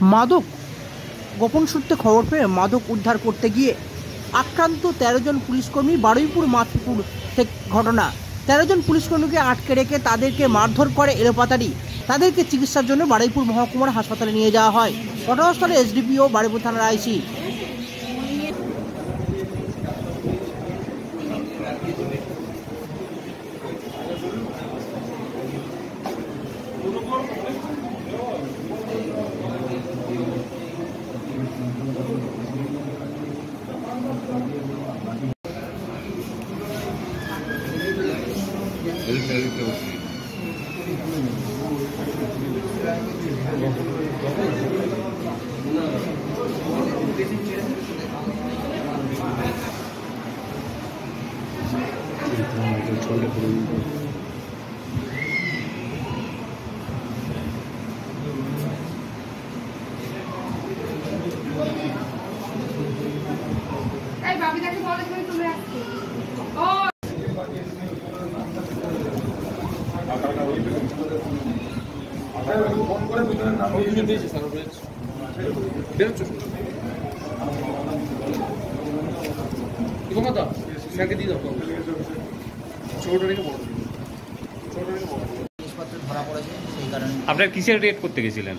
মাদক গোপন সূত্রে খবর পেয়ে মাদক উদ্ধার করতে গিয়ে আক্রান্ত 13 জন পুলিশকর্মী। বারুইপুর মাতপুর থেকে ঘটনা। 13 জন পুলিশকর্মীকে আটকে রেখে তাদেরকে মারধর করে এলোপাতাড়ি। তাদেরকে চিকিৎসার জন্য বারুইপুর মহকুমার হাসপাতালে নিয়ে যাওয়া হয়। ঘটনাস্থলে এসডিপিও বারুইপুর থানার আইসি। আপনার কিসের রেড করতে গেছিলেন?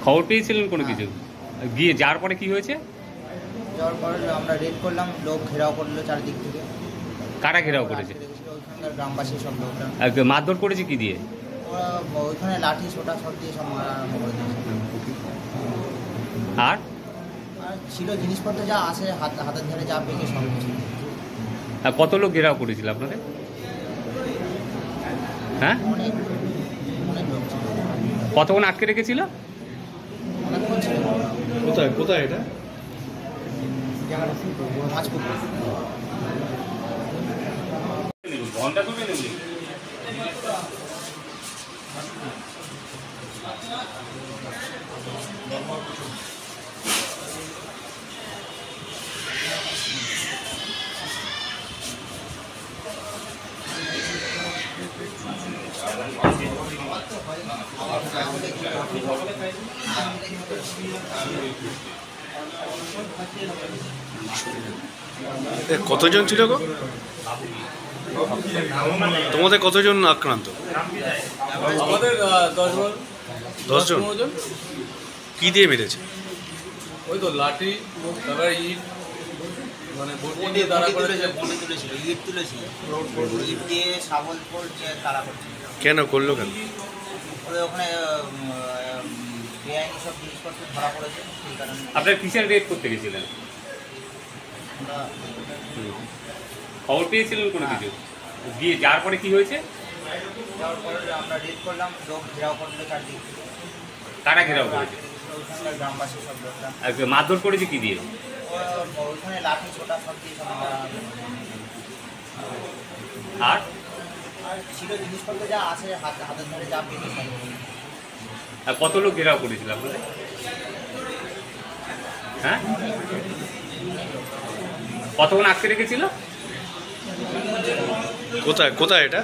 খবর পেয়েছিলেন কোনো কিছু? গিয়ে যাওয়ার পরে কি হয়েছে? যাওয়ার পরে আমরা রেড করলাম, লোক ঘেরাও করলো চারদিক থেকে। কারা ঘেরাও করেছে? ওইখানকার গ্রামবাসী সব লোকরা। মারধর করেছে কি দিয়ে? ওরা ওইখানে লাঠি ছোটা সব দিয়ে সব মারা আরম্ভ করে দিয়েছে। আর ছিল জিনিসপত্র যা আছে হাতের ধারে যা পেয়েছে সব কিছু। কত লোক ঘেরাও করেছিল আপনাদের? হ্যাঁ, অনেক অনেক লোক ছিল। কতক্ষণ আটকে রেখেছিল? অনেকক্ষণ ছিল। কোথায় কোথায় এটা? মাছপুকুর। ঘন্টা করে নেব। কতজন ছিল গো? তোমাদের কতজন আক্রান্ত? আমাদের 10 জন। কি দিয়ে মেরেছে? ওই তো লাঠি, তারপরে ইট, মানে বটি দিয়ে তারা করেছে। বটি তুলেছিল, ইট তুলেছিল, ইট দিয়ে শাবল পড়ছে তারা করছে। কেন করলো কেন? ওখানে বেআইনি সব জিনিসপত্র ধরা পড়েছে, সেই কারণে। আপনার কিসের রেড করতে গেছিলেন? আমরা খবর পেয়েছিলেন কোনো কিছু? গিয়ে যাওয়ার পরে কি হয়েছে? যাওয়ার পরে আমরা রেড করলাম, লোক ঘেরাও করলো চারদিক থেকে। কারা ঘেরাও করেছে? ওইখানকার গ্রামবাসী সব লোকরা। মারধর করেছে কি দিয়ে? ওইখানে লাঠি ছোটা সব দিয়ে সব মারা আরম্ভ করে দিয়েছে। আর ছিল জিনিসপত্র যা আছে হাতের ধারে যা পেয়েছে সব কিছু। কত লোক ঘেরাও করেছিল আপনাদের? হ্যাঁ, কতক্ষণ আটকে রেখেছিল? কোথায় কোথায় এটা?